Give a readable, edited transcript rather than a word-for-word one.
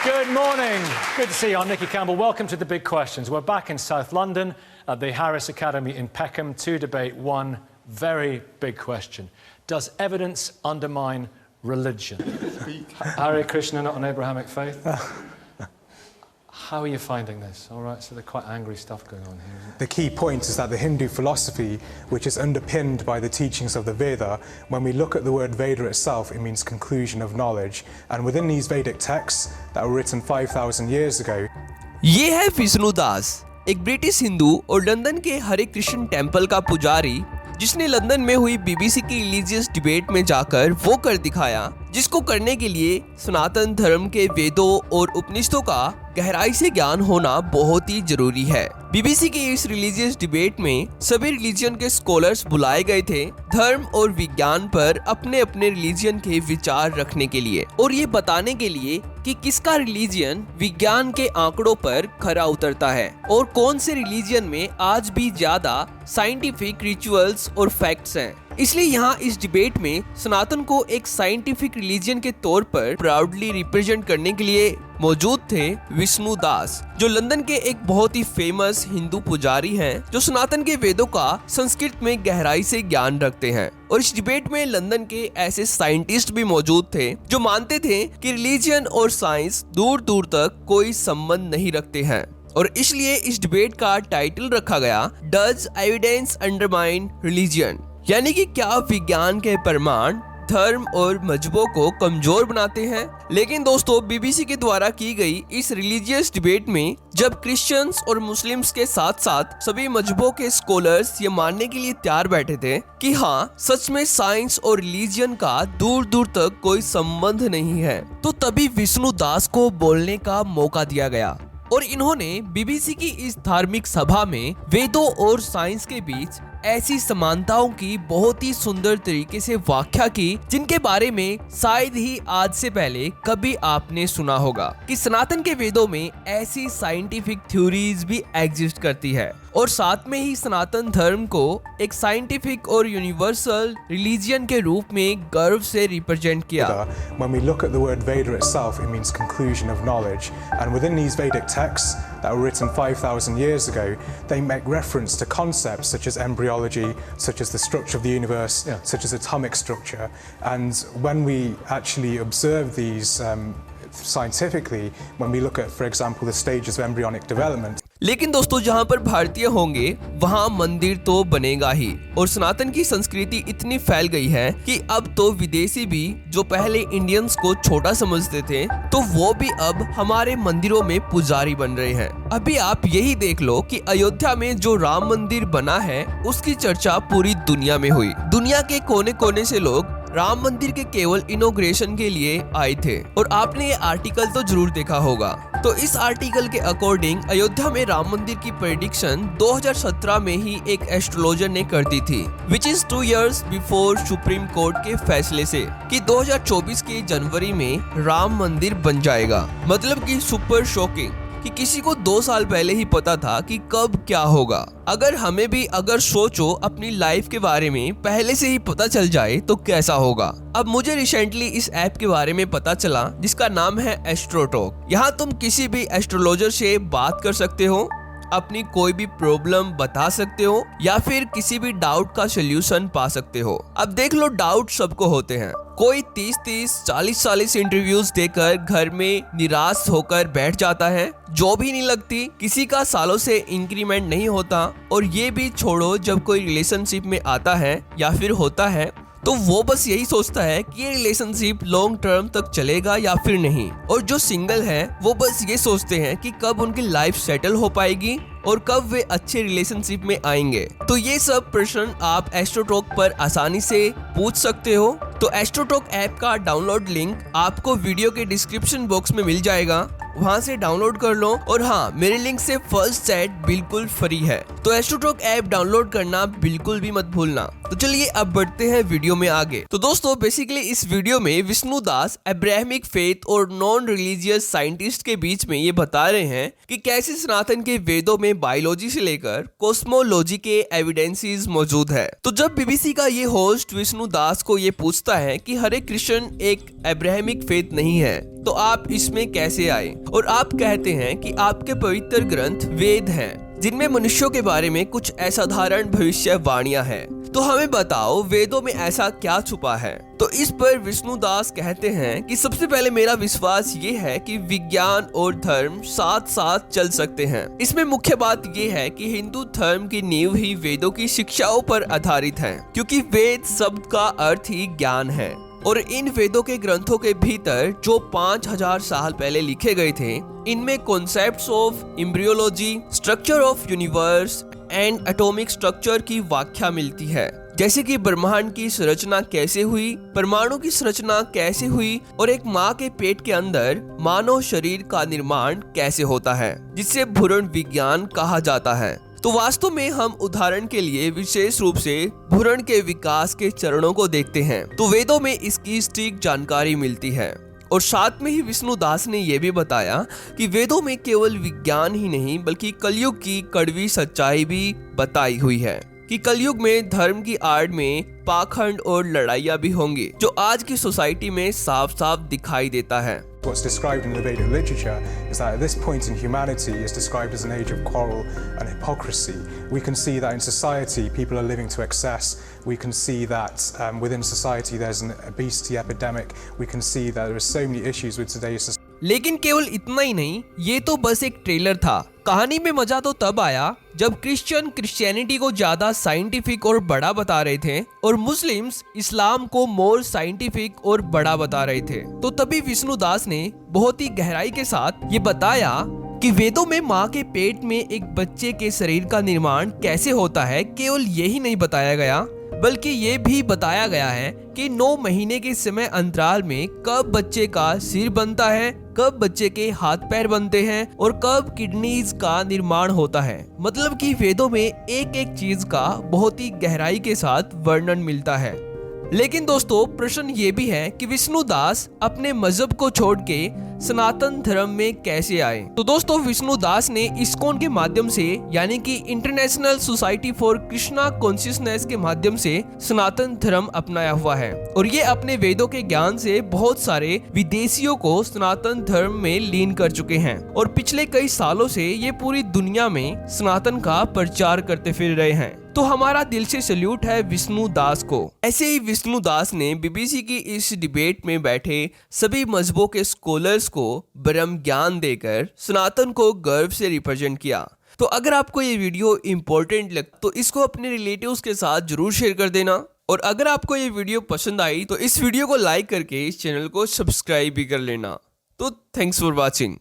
Good morning. Good to see you. I'm Nicky Campbell. Welcome to The Big Questions. We're back in South London at the Harris Academy in Peckham to debate one very big question. Does evidence undermine religion? Hare Krishna, not an Abrahamic faith? How are you finding this? All right, so there's quite angry stuff going on here, isn't it? The key point is that the Hindu philosophy, which is underpinned by the teachings of the Veda, when we look at the word Veda itself, it means conclusion of knowledge. And within these Vedic texts that were written 5,000 years ago, ये है विष्णु दास, एक British Hindu और London के हरे Krishna temple का पुजारी, जिसने London में हुई बीबीसी की रिलीजियस डिबेट में जाकर वो कर दिखाया जिसको करने के लिए सनातन धर्म के वेदों और उपनिषदों का गहराई से ज्ञान होना बहुत ही जरूरी है। बीबीसी की इस रिलीजियस डिबेट में सभी रिलीजन के स्कॉलर्स बुलाए गए थे धर्म और विज्ञान पर अपने अपने रिलीजन के विचार रखने के लिए और ये बताने के लिए कि किसका रिलीजन विज्ञान के आंकड़ों पर खरा उतरता है और कौन से रिलीजन में आज भी ज्यादा साइंटिफिक रिचुअल्स और फैक्ट्स हैं। इसलिए यहाँ इस डिबेट में सनातन को एक साइंटिफिक रिलीजन के तौर पर प्राउडली रिप्रेजेंट करने के लिए मौजूद थे विष्णु दास, जो लंदन के एक बहुत ही फेमस हिंदू पुजारी हैं, जो सनातन के वेदों का संस्कृत में गहराई से ज्ञान रखते हैं। और इस डिबेट में लंदन के ऐसे साइंटिस्ट भी मौजूद थे जो मानते थे कि रिलीजन और साइंस दूर दूर तक कोई संबंध नहीं रखते हैं। और इसलिए इस डिबेट का टाइटल रखा गया डज एविडेंस अंडरमाइन रिलीजन, यानी कि क्या विज्ञान के प्रमाण धर्म और मजहबों को कमजोर बनाते हैं। लेकिन दोस्तों, बीबीसी के द्वारा की गई इस रिलीजियस डिबेट में जब क्रिश्चियंस और मुस्लिम्स के साथ साथ सभी मजहबों के स्कॉलर्स ये मानने के लिए तैयार बैठे थे कि हाँ, सच में साइंस और रिलीजन का दूर दूर तक कोई संबंध नहीं है, तो तभी विष्णु दास को बोलने का मौका दिया गया और इन्होंने बीबीसी की इस धार्मिक सभा में वेदों और साइंस के बीच ऐसी समानताओं की बहुत ही सुंदर तरीके से व्याख्या की जिनके बारे में शायद ही आज से पहले कभी आपने सुना होगा कि सनातन के वेदों में ऐसी साइंटिफिक थ्योरीज भी एग्जिस्ट करती है और साथ में ही सनातन धर्म को एक साइंटिफिक और यूनिवर्सल रिलीजियन के रूप में गर्व से रिप्रेजेंट किया। When we look at the word Veda itself, it means conclusion of knowledge. And within these Vedic texts that were written 5,000 years ago, they make reference to concepts such as embryology, such as the structure of the universe, such as atomic structure. And when we actually observe these scientifically, when we look at, for example, the stages of embryonic development. लेकिन दोस्तों, जहाँ पर भारतीय होंगे वहाँ मंदिर तो बनेगा ही और सनातन की संस्कृति इतनी फैल गई है कि अब तो विदेशी भी जो पहले इंडियंस को छोटा समझते थे तो वो भी अब हमारे मंदिरों में पुजारी बन रहे हैं। अभी आप यही देख लो कि अयोध्या में जो राम मंदिर बना है उसकी चर्चा पूरी दुनिया में हुई। दुनिया के कोने कोने से लोग राम मंदिर के केवल इनॉग्रेशन के लिए आए थे और आपने ये आर्टिकल तो जरूर देखा होगा। तो इस आर्टिकल के अकॉर्डिंग अयोध्या में राम मंदिर की प्रेडिक्शन 2017 में ही एक एस्ट्रोलॉजर ने कर दी थी, which is 2 years before supreme court के फैसले से कि 2024 के जनवरी में राम मंदिर बन जाएगा। मतलब कि सुपर शॉकिंग कि किसी को 2 साल पहले ही पता था कि कब क्या होगा। अगर हमें भी अगर सोचो अपनी लाइफ के बारे में पहले से ही पता चल जाए तो कैसा होगा। अब मुझे रिसेंटली इस ऐप के बारे में पता चला जिसका नाम है एस्ट्रोटॉक। यहाँ तुम किसी भी एस्ट्रोलॉजर से बात कर सकते हो, अपनी कोई भी प्रॉब्लम बता सकते हो या फिर किसी भी डाउट का सोल्यूशन पा सकते हो। अब देख लो, डाउट सबको होते हैं। कोई 30-30, 40-40 इंटरव्यूज देकर घर में निराश होकर बैठ जाता है, जॉब ही नहीं लगती, किसी का सालों से इंक्रीमेंट नहीं होता और ये भी छोड़ो, जब कोई रिलेशनशिप में आता है या फिर होता है तो वो बस यही सोचता है कि ये रिलेशनशिप लॉन्ग टर्म तक चलेगा या फिर नहीं। और जो सिंगल है वो बस ये सोचते हैं कि कब उनकी लाइफ सेटल हो पाएगी और कब वे अच्छे रिलेशनशिप में आएंगे। तो ये सब प्रश्न आप एस्ट्रोटॉक पर आसानी से पूछ सकते हो। तो एस्ट्रोटॉक ऐप का डाउनलोड लिंक आपको वीडियो के डिस्क्रिप्शन बॉक्स में मिल जाएगा वहाँ से डाउनलोड कर लो। और हाँ, मेरे लिंक से फर्स्ट सेट बिल्कुल फ्री है, तो एस्ट्रोटॉक ऐप डाउनलोड करना बिल्कुल भी मत भूलना। तो चलिए अब बढ़ते हैं वीडियो में आगे। तो दोस्तों बेसिकली इस वीडियो में विष्णु दास अब्राहमिक फेथ और नॉन रिलीजियस साइंटिस्ट के बीच में ये बता रहे हैं कि कैसे सनातन के वेदों में बायोलॉजी से लेकर कॉस्मोलॉजी के एविडेंसेस मौजूद है। तो जब बीबीसी का ये होस्ट विष्णु दास को ये पूछता है कि हरे कृष्ण एक अब्राहमिक फेथ नहीं है, तो आप इसमें कैसे आए, और आप कहते हैं कि आपके पवित्र ग्रंथ वेद हैं जिनमें मनुष्यों के बारे में कुछ असाधारण भविष्यवाणियां हैं, तो हमें बताओ वेदों में ऐसा क्या छुपा है। तो इस पर विष्णु दास कहते हैं कि सबसे पहले मेरा विश्वास ये है कि विज्ञान और धर्म साथ साथ चल सकते हैं। इसमें मुख्य बात ये है कि हिंदू धर्म की नींव ही वेदों की शिक्षाओं पर आधारित है, क्योंकि वेद शब्द का अर्थ ही ज्ञान है। और इन वेदों के ग्रंथों के भीतर जो 5000 साल पहले लिखे गए थे, इनमें concepts of embryology, structure of universe and atomic structure की व्याख्या मिलती है, जैसे कि ब्रह्मांड की संरचना कैसे हुई, परमाणु की संरचना कैसे हुई, और एक माँ के पेट के अंदर मानव शरीर का निर्माण कैसे होता है, जिसे भ्रूण विज्ञान कहा जाता है। तो वास्तव में हम उदाहरण के लिए विशेष रूप से भ्रूण के विकास के चरणों को देखते हैं, तो वेदों में इसकी सटीक जानकारी मिलती है। और साथ में ही विष्णु दास ने यह भी बताया कि वेदों में केवल विज्ञान ही नहीं बल्कि कलयुग की कड़वी सच्चाई भी बताई हुई है, कि कलयुग में धर्म की आड़ में पाखंड और लड़ाइयाँ भी होंगी, जो आज की सोसाइटी में साफ साफ दिखाई देता है। What's described in the Vedic literature is that at this point in humanity is described as an age of quarrel and hypocrisy. We can see that in society people are living to excess. We can see that within society there's an obesity epidemic. We can see that there are so many issues with today's society. लेकिन केवल इतना ही नहीं, ये तो बस एक trailer था। कहानी में मजा तो तब आया जब क्रिश्चियनिटी को ज्यादा साइंटिफिक और बड़ा बता रहे थे और मुस्लिम्स इस्लाम को मोर साइंटिफिक और बड़ा बता रहे थे। तो तभी विष्णु दास ने बहुत ही गहराई के साथ ये बताया कि वेदों में माँ के पेट में एक बच्चे के शरीर का निर्माण कैसे होता है। केवल यही नहीं बताया गया बल्कि ये भी बताया गया है कि 9 महीने के समय अंतराल में कब बच्चे का सिर बनता है, कब बच्चे के हाथ पैर बनते हैं और कब किडनीज का निर्माण होता है। मतलब कि वेदों में एक एक चीज का बहुत ही गहराई के साथ वर्णन मिलता है। लेकिन दोस्तों प्रश्न ये भी है कि विष्णु दास अपने मजहब को छोड़ के सनातन धर्म में कैसे आए। तो दोस्तों विष्णु दास ने इस्कॉन के माध्यम से यानी कि international society for Krishna consciousness के माध्यम से सनातन धर्म अपनाया हुआ है, और ये अपने वेदों के ज्ञान से बहुत सारे विदेशियों को सनातन धर्म में लीन कर चुके हैं, और पिछले कई सालों से ये पूरी दुनिया में सनातन का प्रचार करते फिर रहे हैं। तो हमारा दिल से सैल्यूट है विष्णु दास को। ऐसे ही विष्णु दास ने बीबीसी की इस डिबेट में बैठे सभी मजहबों के स्कॉलर्स को ब्रह्म ज्ञान देकर सनातन को गर्व से रिप्रेजेंट किया। तो अगर आपको ये वीडियो इंपॉर्टेंट लगे तो इसको अपने रिलेटिव्स के साथ जरूर शेयर कर देना, और अगर आपको ये वीडियो पसंद आई तो इस वीडियो को लाइक करके इस चैनल को सब्सक्राइब भी कर लेना। तो थैंक्स फॉर वॉचिंग।